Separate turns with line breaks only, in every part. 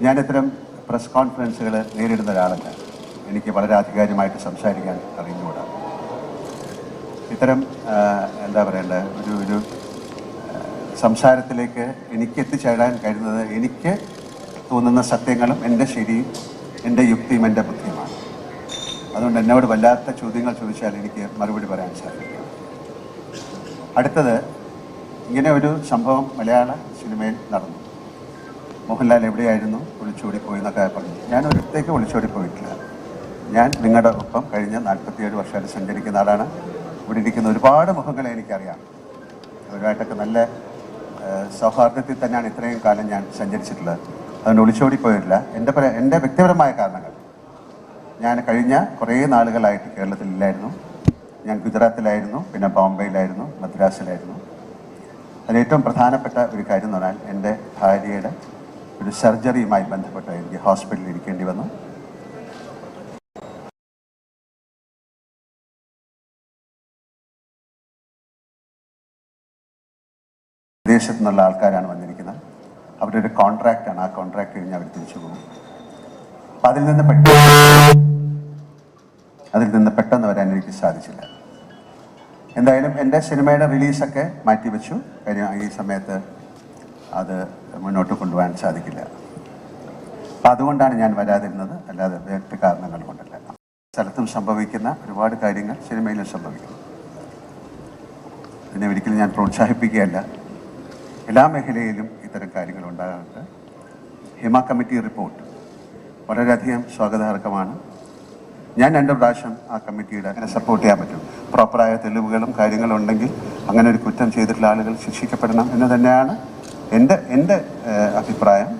ഞാൻ ഇത്തരം പ്രസ് കോൺഫറൻസുകൾ നേരിടുന്ന ഒരാളല്ല. എനിക്ക് വളരെ ആധികാരികമായിട്ട് സംസാരിക്കാൻ അറിഞ്ഞുകൂടാ. ഇത്തരം എന്താ പറയേണ്ട ഒരു സംസാരത്തിലേക്ക് എനിക്ക് എത്തിച്ചേരാൻ കഴിയുന്നത് എനിക്ക് തോന്നുന്ന സത്യങ്ങളും എൻ്റെ ശരിയും എൻ്റെ യുക്തിയും എൻ്റെ ബുദ്ധിയുമാണ്. അതുകൊണ്ട് എന്നോട് വല്ലാത്ത ചോദ്യങ്ങൾ ചോദിച്ചാൽ എനിക്ക് മറുപടി പറയാൻ സാധിക്കും. അടുത്തത്, ഇങ്ങനെ ഒരു സംഭവം മലയാള സിനിമയിൽ നടന്നു. മോഹൻലാൽ എവിടെയായിരുന്നു, ഒളിച്ചോടിപ്പോയി എന്നൊക്കെ പറഞ്ഞു. ഞാൻ ഒരിടത്തേക്ക് ഒളിച്ചോടിപ്പോയിട്ടില്ല. ഞാൻ നിങ്ങളുടെ ഒപ്പം കഴിഞ്ഞ 47 വർഷമായിട്ട് സഞ്ചരിക്കുന്ന ആളാണ്. ഇവിടെ ഇരിക്കുന്ന ഒരുപാട് മുഖങ്ങളെ എനിക്കറിയാം. അവരുമായിട്ടൊക്കെ നല്ല സൗഹാർദ്ദത്തിൽ തന്നെയാണ് ഇത്രയും കാലം ഞാൻ സഞ്ചരിച്ചിട്ടുള്ളത്. അതുകൊണ്ട് ഒളിച്ചോടിപ്പോയിട്ടില്ല. എൻ്റെ വ്യക്തിപരമായ കാരണങ്ങൾ, ഞാൻ കഴിഞ്ഞ കുറേ നാളുകളായിട്ട് കേരളത്തിലില്ലായിരുന്നു. ഞാൻ ഗുജറാത്തിലായിരുന്നു, പിന്നെ ബോംബെയിലായിരുന്നു, മദ്രാസിലായിരുന്നു. അതിലേറ്റവും പ്രധാനപ്പെട്ട ഒരു കാര്യം എന്ന് പറഞ്ഞാൽ എൻ്റെ ഭാര്യയുടെ ഒരു സർജറിയുമായി ബന്ധപ്പെട്ട് എനിക്ക് ഹോസ്പിറ്റലിൽ ഇരിക്കേണ്ടി വന്നു. വിദേശത്തു നിന്നുള്ള ആൾക്കാരാണ് വന്നിരിക്കുന്നത്. അവരുടെ ഒരു കോൺട്രാക്റ്റാണ്. ആ കോൺട്രാക്ട് കഴിഞ്ഞ് അവർ തിരിച്ചു പോകും. അപ്പം അതിൽ നിന്ന് പെട്ടെന്ന് വരാൻ എനിക്ക് സാധിച്ചില്ല. എന്തായാലും എൻ്റെ സിനിമയുടെ റിലീസൊക്കെ മാറ്റിവെച്ചു. കാര്യം ഈ സമയത്ത് അത് മുന്നോട്ട് കൊണ്ടുപോകാൻ സാധിക്കില്ല. അപ്പം അതുകൊണ്ടാണ് ഞാൻ വരാതിരുന്നത്, അല്ലാതെ വ്യക്തി കാരണങ്ങൾ കൊണ്ടല്ല. സ്ഥലത്തും സംഭവിക്കുന്ന ഒരുപാട് കാര്യങ്ങൾ സിനിമയിലും സംഭവിക്കുന്നു. ഇതിനെ ഒരിക്കലും ഞാൻ പ്രോത്സാഹിപ്പിക്കുകയല്ല. എല്ലാ മേഖലയിലും ഇത്തരം കാര്യങ്ങൾ ഉണ്ടാകാറുണ്ട്. ഹിമ കമ്മിറ്റി റിപ്പോർട്ട് വളരെയധികം സ്വാഗതാർഹമാണ്. ഞാൻ 2 പ്രാവശ്യം ആ കമ്മിറ്റിയുടെ അങ്ങനെ സപ്പോർട്ട് ചെയ്യാൻ പറ്റും. പ്രോപ്പറായ തെളിവുകളും കാര്യങ്ങളും ഉണ്ടെങ്കിൽ അങ്ങനെ ഒരു കുറ്റം ചെയ്തിട്ടുള്ള ആളുകൾ ശിക്ഷിക്കപ്പെടണം എന്ന് തന്നെയാണ് എൻ്റെ അഭിപ്രായം.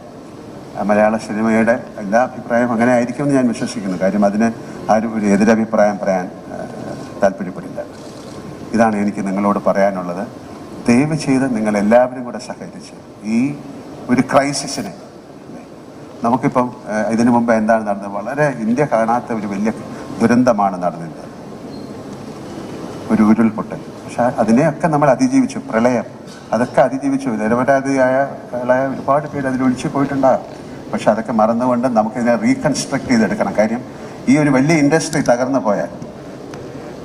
മലയാള സിനിമയുടെ എല്ലാ അഭിപ്രായവും അങ്ങനെ ആയിരിക്കുമെന്ന് ഞാൻ വിശ്വസിക്കുന്നു. കാര്യം അതിന് ആരും ഒരു എതിരഭിപ്രായം പറയാൻ താല്പര്യപ്പെടില്ല. ഇതാണ് എനിക്ക് നിങ്ങളോട് പറയാനുള്ളത്. ദയവ് ചെയ്ത് നിങ്ങളെല്ലാവരും കൂടെ സഹകരിച്ച് ഈ ഒരു ക്രൈസിസിനെ, നമുക്കിപ്പം ഇതിനു മുമ്പ് എന്താണ് നടന്നത്, വളരെ ഇന്ത്യ കാണാത്ത ഒരു വലിയ ദുരന്തമാണ് നടന്നത്, ഒരു ഉരുൾപൊട്ടൽ. പക്ഷെ അതിനെയൊക്കെ നമ്മൾ അതിജീവിച്ചു. പ്രളയം, അതൊക്കെ അതിജീവിച്ചു. നിരവധിയായ ഒരുപാട് പേര് അതിലൊഴിച്ചു പോയിട്ടുണ്ടാകും. പക്ഷെ അതൊക്കെ മറന്നുകൊണ്ട് നമുക്കിതിനെ റീകൺസ്ട്രക്ട് ചെയ്തെടുക്കണം. കാര്യം ഈ ഒരു വലിയ ഇൻഡസ്ട്രി തകർന്നു പോയാൽ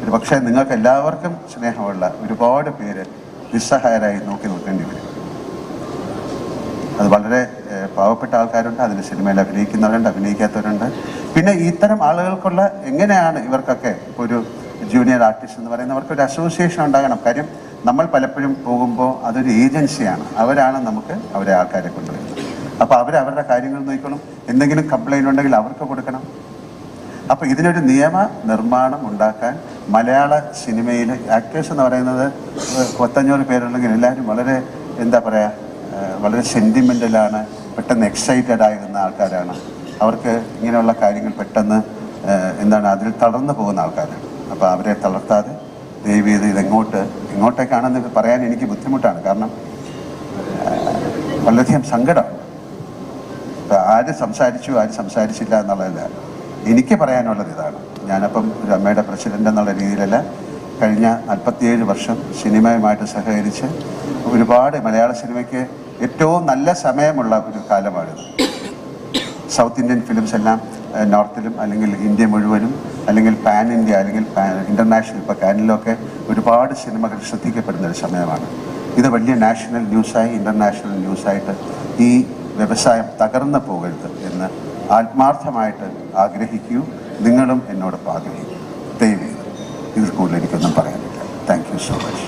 ഒരു പക്ഷേ നിങ്ങൾക്ക് എല്ലാവർക്കും സ്നേഹമുള്ള ഒരുപാട് പേര് നിസ്സഹായരായി നോക്കേണ്ടി വരും. അത് വളരെ പാവപ്പെട്ട ആൾക്കാരുണ്ട്, അതിൽ സിനിമയിൽ അഭിനയിക്കുന്നവരുണ്ട്, അഭിനയിക്കാത്തവരുണ്ട്. പിന്നെ ഇത്തരം ആളുകൾക്കുള്ള എങ്ങനെയാണ് ഇവർക്കൊക്കെ ഒരു ജൂനിയർ ആർട്ടിസ്റ്റ് എന്ന് പറയുന്നവർക്ക് ഒരു അസോസിയേഷൻ ഉണ്ടാകണം. കാര്യം നമ്മൾ പലപ്പോഴും പോകുമ്പോൾ അതൊരു ഏജൻസിയാണ്. അവരാണ് നമുക്ക് അവരെ ആൾക്കാരെ കൊണ്ടുവരുന്നത്. അപ്പോൾ അവരുടെ കാര്യങ്ങൾ നോക്കണം. എന്തെങ്കിലും കംപ്ലൈൻറ്റ് ഉണ്ടെങ്കിൽ അവർക്ക് കൊടുക്കണം. അപ്പോൾ ഇതിനൊരു നിയമ നിർമ്മാണം ഉണ്ടാക്കാൻ മലയാള സിനിമയിൽ ആക്ടേഴ്സ് എന്ന് പറയുന്നത് 500 പേരുണ്ടെങ്കിൽ എല്ലാവരും വളരെ എന്താ പറയുക, വളരെ സെൻറ്റിമെൻ്റലാണ്, പെട്ടെന്ന് എക്സൈറ്റഡ് ആയിരുന്ന ആൾക്കാരാണ്. അവർക്ക് ഇങ്ങനെയുള്ള കാര്യങ്ങൾ പെട്ടെന്ന് അതിൽ തളർന്നു പോകുന്ന ആൾക്കാരാണ്. അപ്പോൾ അവരെ തളർത്താതെ ദയവ് ചെയ്ത് ഇങ്ങോട്ടേക്കാണെന്ന് പറയാൻ എനിക്ക് ബുദ്ധിമുട്ടാണ്. കാരണം വളരെയധികം സങ്കടം. ആര് സംസാരിച്ചു ആര് സംസാരിച്ചില്ല എന്നുള്ളതല്ല, എനിക്ക് പറയാനുള്ളത് ഇതാണ്. ഞാനപ്പം ഒരു അമ്മയുടെ പ്രസിഡൻ്റ് എന്നുള്ള രീതിയിലല്ല, കഴിഞ്ഞ 47 വർഷം സിനിമയുമായിട്ട് സഹകരിച്ച് ഒരുപാട് മലയാള സിനിമയ്ക്ക് ഏറ്റവും നല്ല സമയമുള്ള ഒരു കാലമാണിത്. സൗത്ത് ഇന്ത്യൻ ഫിലിംസ് എല്ലാം നോർത്തിലും അല്ലെങ്കിൽ ഇന്ത്യ മുഴുവനും അല്ലെങ്കിൽ പാൻ ഇന്ത്യ അല്ലെങ്കിൽ ഇൻ്റർനാഷണൽ, ഇപ്പോൾ കാനിലൊക്കെ ഒരുപാട് സിനിമകൾ ശ്രദ്ധിക്കപ്പെടുന്ന ഒരു സമയമാണ്. ഇത് വലിയ നാഷണൽ ന്യൂസായി ഇൻ്റർനാഷണൽ ന്യൂസായിട്ട് ഈ വ്യവസായം തകർന്നു പോകരുത് എന്ന് ആത്മാർത്ഥമായിട്ട് ആഗ്രഹിക്കൂ. നിങ്ങളും എന്നോടൊപ്പം ആഗ്രഹിക്കൂ. ദയവ് ഇതിൽ കൂടുതൽ എനിക്കൊന്നും പറയാനില്ല. Thank you so much.